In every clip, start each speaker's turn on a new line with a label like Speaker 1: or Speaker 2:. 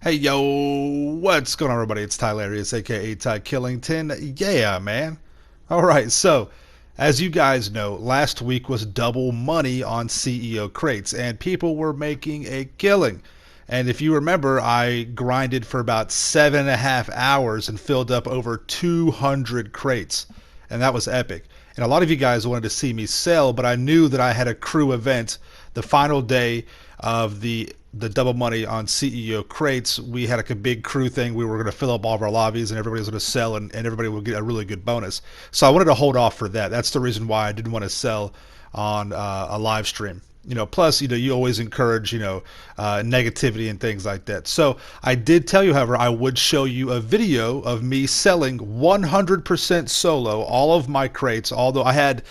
Speaker 1: Hey yo, what's going on everybody? It's Tylarious, aka Ty Killington. Yeah, man. Alright, so as you guys know, last week was double money on CEO crates, and people were making a killing. And if you remember, I grinded for about 7.5 hours and filled up over 200 crates. And that was epic. And a lot of you guys wanted to see me sell, but I knew that I had a crew event the final day of the double money on CEO crates. We had like a big crew thing. We were going to fill up all of our lobbies, and everybody was going to sell, and everybody would get a really good bonus. So I wanted to hold off for that. That's the reason why I didn't want to sell on a live stream. Plus, you always encourage, negativity and things like that. So I did tell you, however, I would show you a video of me selling 100% solo all of my crates. Although I had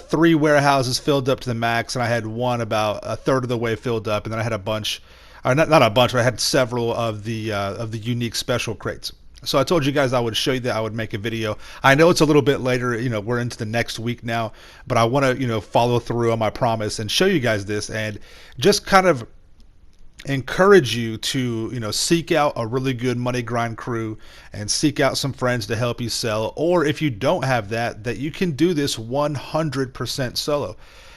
Speaker 1: 3 warehouses filled up to the max, and I had one about a third of the way filled up, and then I had a bunch, or not a bunch, but I had several of the unique special crates. So I told you guys I would show you that, I would make a video. I know it's a little bit later, we're into the next week now, but I want to, follow through on my promise and show you guys this and just kind of encourage you to, seek out a really good money grind crew and seek out some friends to help you sell. Or if you don't have that you can do this 100% solo.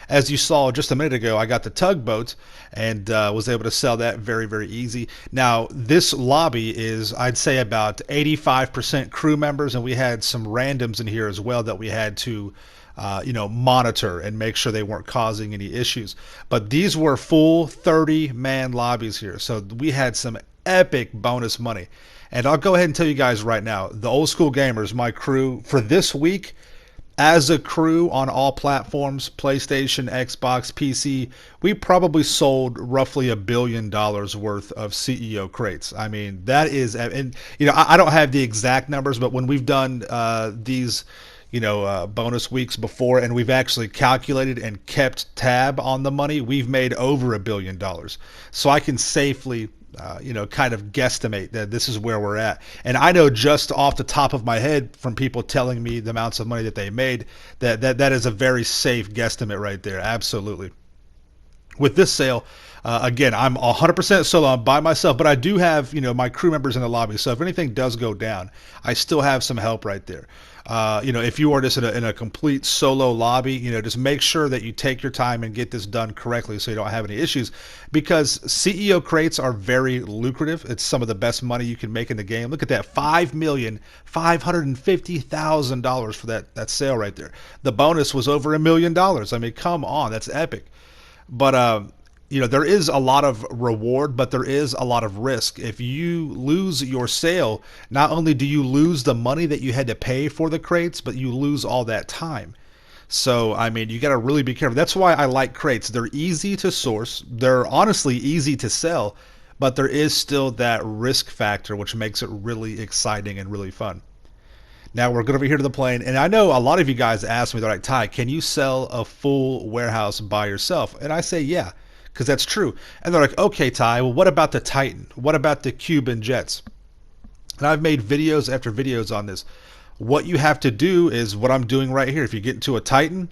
Speaker 1: As you saw just a minute ago, I got the tugboat and was able to sell that very, very easy. Now, this lobby is, I'd say, about 85% crew members, and we had some randoms in here as well that we had to monitor and make sure they weren't causing any issues. But these were full 30-man lobbies here, so we had some epic bonus money. And I'll go ahead and tell you guys right now, the old school gamers, my crew, for this week, as a crew on all platforms, PlayStation, Xbox, PC, we probably sold roughly $1 billion worth of CEO crates. I mean, that is, and I don't have the exact numbers, but when we've done these, bonus weeks before, and we've actually calculated and kept tab on the money, we've made over $1 billion. So I can safely kind of guesstimate that this is where we're at. And I know just off the top of my head from people telling me the amounts of money that they made that is a very safe guesstimate right there. Absolutely. With this sale, again, I'm 100% solo. I'm by myself, but I do have, my crew members in the lobby. So if anything does go down, I still have some help right there. If you are just in a complete solo lobby, just make sure that you take your time and get this done correctly so you don't have any issues, because CEO crates are very lucrative. It's some of the best money you can make in the game. Look at that, $5,550,000 for that sale right there. The bonus was over $1 million. I mean, come on, that's epic. But there is a lot of reward, but there is a lot of risk. If you lose your sale, not only do you lose the money that you had to pay for the crates, but you lose all that time. So, I mean, you got to really be careful. That's why I like crates. They're easy to source. They're honestly easy to sell, but there is still that risk factor, which makes it really exciting and really fun. Now we're going over here to the plane, and I know a lot of you guys ask me, they're like, Ty, can you sell a full warehouse by yourself? And I say, yeah, because that's true. And they're like, okay, Ty, well, what about the Titan? What about the Cuban jets? And I've made videos after videos on this. What you have to do is what I'm doing right here. If you get into a Titan,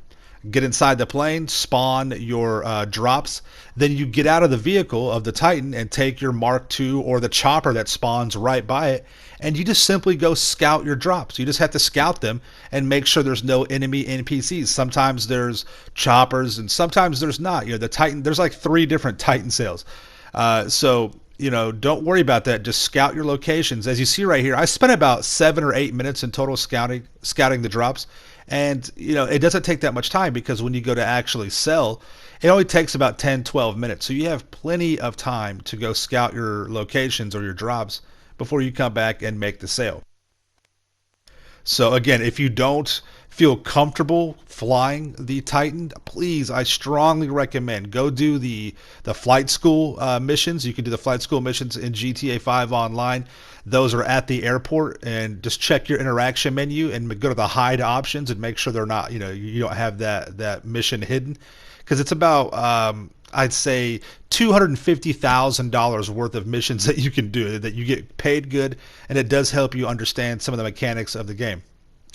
Speaker 1: get inside the plane, spawn your drops, then you get out of the vehicle of the Titan and take your Mark II or the chopper that spawns right by it, and you just simply go scout your drops. You just have to scout them and make sure there's no enemy NPCs. Sometimes there's choppers and sometimes there's not. The Titan, there's like 3 different Titan sales. So don't worry about that. Just scout your locations. As you see right here, I spent about 7 or 8 minutes in total scouting the drops. And, it doesn't take that much time, because when you go to actually sell, it only takes about 10-12 minutes. So you have plenty of time to go scout your locations or your drops before you come back and make the sale. So again, if you don't feel comfortable flying the Titan, please, I strongly recommend go do the flight school missions. You can do the flight school missions in GTA 5 online. Those are at the airport, and just check your interaction menu and go to the hide options and make sure they're not, you don't have that mission hidden, because it's about I'd say $250,000 worth of missions that you can do, that you get paid good, and it does help you understand some of the mechanics of the game.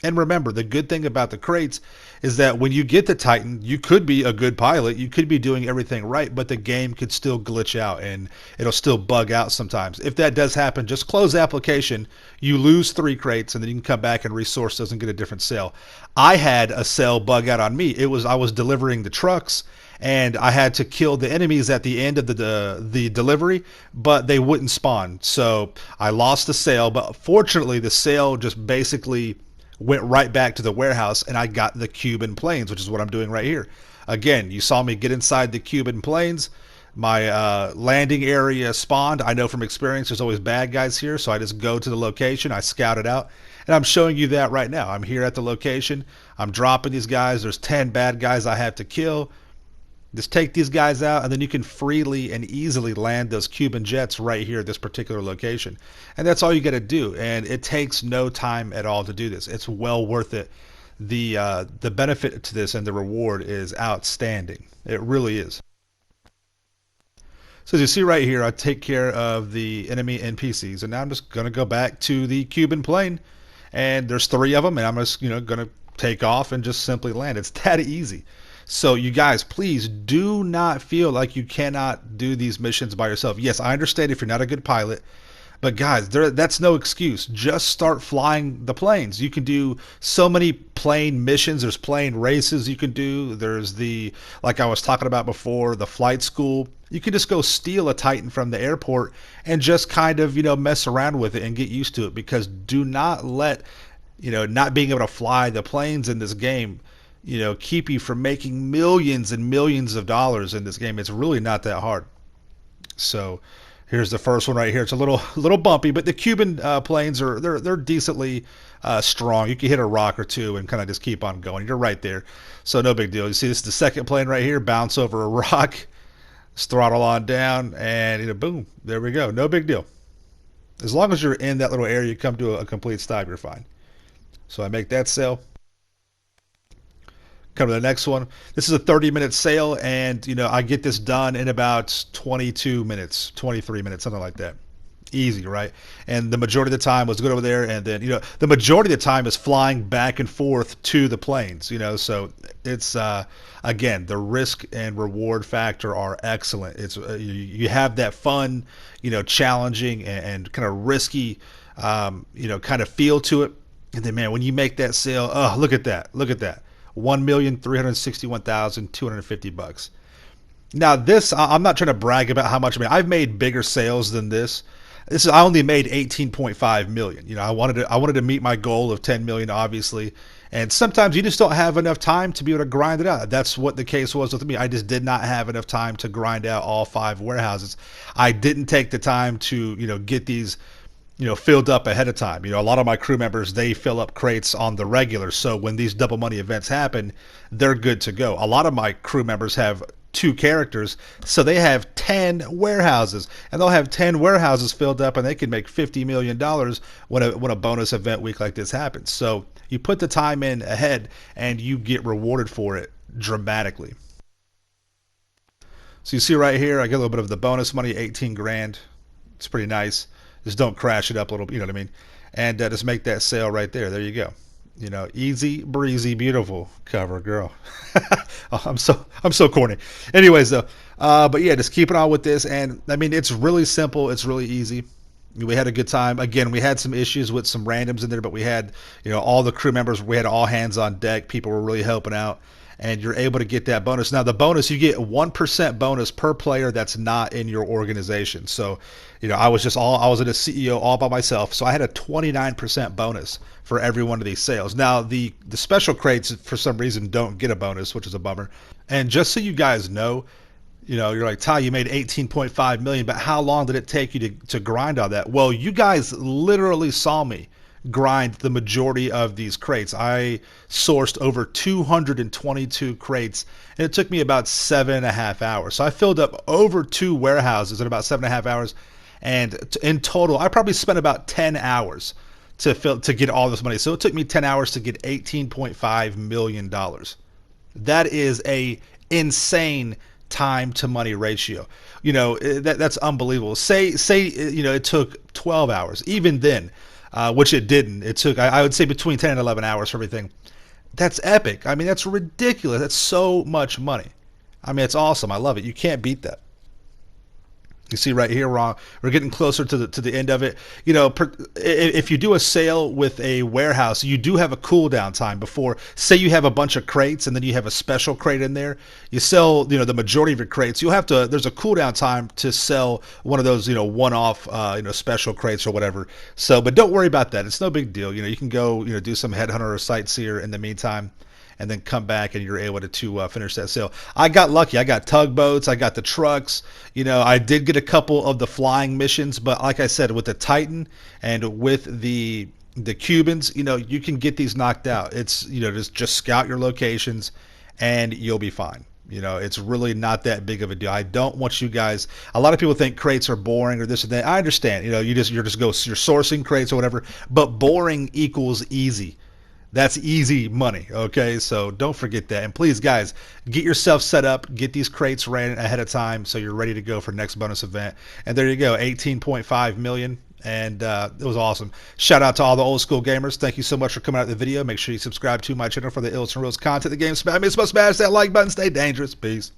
Speaker 1: And remember, the good thing about the crates is that when you get the Titan, you could be a good pilot, you could be doing everything right, but the game could still glitch out and it'll still bug out sometimes. If that does happen, just close the application, you lose 3 crates, and then you can come back and resource those and get a different sale. I had a sale bug out on me. I was delivering the trucks, and I had to kill the enemies at the end of the delivery, but they wouldn't spawn. So I lost the sale, but fortunately the sale just basically went right back to the warehouse, and I got the Cuban planes, which is what I'm doing right here. Again, you saw me get inside the Cuban planes. My landing area spawned. I know from experience there's always bad guys here, so I just go to the location, I scout it out, and I'm showing you that right now. I'm here at the location. I'm dropping these guys. There's 10 bad guys I have to kill. Just take these guys out, and then you can freely and easily land those Cuban jets right here at this particular location. And that's all you got to do. And it takes no time at all to do this. It's well worth it. The benefit to this and the reward is outstanding. It really is. So as you see right here, I take care of the enemy NPCs, and now I'm just going to go back to the Cuban plane, and there's 3 of them, and I'm just going to take off and just simply land. It's that easy. So you guys, please do not feel like you cannot do these missions by yourself. Yes, I understand if you're not a good pilot, but guys, that's no excuse. Just start flying the planes. You can do so many plane missions. There's plane races you can do. There's like I was talking about before, the flight school. You can just go steal a Titan from the airport and just kind of, mess around with it and get used to it, because do not let, not being able to fly the planes in this game, keep you from making millions and millions of dollars in this game. It's really not that hard. So here's the first one right here. It's a little bumpy, but the Cuban planes they're decently strong. You can hit a rock or two and kind of just keep on going. You're right there, so no big deal. You see, this is the second plane right here. Bounce over a rock, just throttle on down, and boom, there we go. No big deal. As long as you're in that little area, you come to a complete stop, you're fine. So I make that sale. Come to the next one. This is a 30-minute sale, and I get this done in about 22 minutes, 23 minutes, something like that. Easy, right? And the majority of the time was good over there, and then the majority of the time is flying back and forth to the planes. So it's again, the risk and reward factor are excellent. It's you have that fun, challenging and kind of risky, kind of feel to it. And then, man, when you make that sale, oh, look at that, $1,361,250. Now this, I'm not trying to brag about how much I made. I've made bigger sales than this. I only made 18.5 million. I wanted to meet my goal of 10 million, obviously. And sometimes you just don't have enough time to be able to grind it out. That's what the case was with me. I just did not have enough time to grind out all 5 warehouses. I didn't take the time to, get these filled up ahead of time. A lot of my crew members, they fill up crates on the regular. So when these double money events happen, they're good to go. A lot of my crew members have 2 characters, so they have 10 warehouses, and they'll have 10 warehouses filled up, and they can make $50 million when a bonus event week like this happens. So you put the time in ahead, and you get rewarded for it dramatically. So you see right here, I get a little bit of the bonus money, 18 grand. It's pretty nice. Just don't crash it up a little, you know what I mean? And just make that sale right there. There you go. Easy breezy, beautiful cover girl. Oh, I'm so corny. Anyways, though, but yeah, just keeping on with this, and I mean, it's really simple. It's really easy. We had a good time. Again, we had some issues with some randoms in there, but we had, all the crew members. We had all hands on deck. People were really helping out, and you're able to get that bonus. Now, the bonus, you get 1% bonus per player that's not in your organization. So, I was a CEO all by myself, so I had a 29% bonus for every one of these sales. Now, the special crates, for some reason, don't get a bonus, which is a bummer. And just so you guys know, you're like, Ty, you made 18.5 million, but how long did it take you to grind all that? Well, you guys literally saw me grind the majority of these crates. I sourced over 222 crates, and it took me about 7.5 hours. So I filled up over 2 warehouses in about 7.5 hours, and in total, I probably spent about 10 hours to get all this money. So it took me 10 hours to get $18.5 million. That is a insane time to money ratio. That's unbelievable. Say it took 12 hours. Even then, which it didn't. It took, I would say, between 10 and 11 hours for everything. That's epic. I mean, that's ridiculous. That's so much money. I mean, it's awesome. I love it. You can't beat that. You see right here, we're getting closer to the end of it. You know, if you do a sale with a warehouse, you do have a cooldown time before. Say you have a bunch of crates and then you have a special crate in there. You sell, the majority of your crates. You'll have to. There's a cooldown time to sell one of those, one-off, special crates or whatever. So, but don't worry about that. It's no big deal. You can go, do some headhunter or sightseer in the meantime, and then come back and you're able to finish that sale. I got lucky. I got tugboats. I got the trucks. I did get a couple of the flying missions, but like I said, with the Titan and with the Cubans, you can get these knocked out. It's, just scout your locations and you'll be fine. It's really not that big of a deal. I don't want you guys. A lot of people think crates are boring or this and that. I understand. You're sourcing crates or whatever, but boring equals easy. That's easy money, okay? So don't forget that. And please, guys, get yourself set up. Get these crates ran ahead of time so you're ready to go for next bonus event. And there you go, 18.5 million. And it was awesome. Shout out to all the old school gamers. Thank you so much for coming out of the video. Make sure you subscribe to my channel for the ills and reels content. The game spam. It's supposed to smash that like button. Stay dangerous. Peace.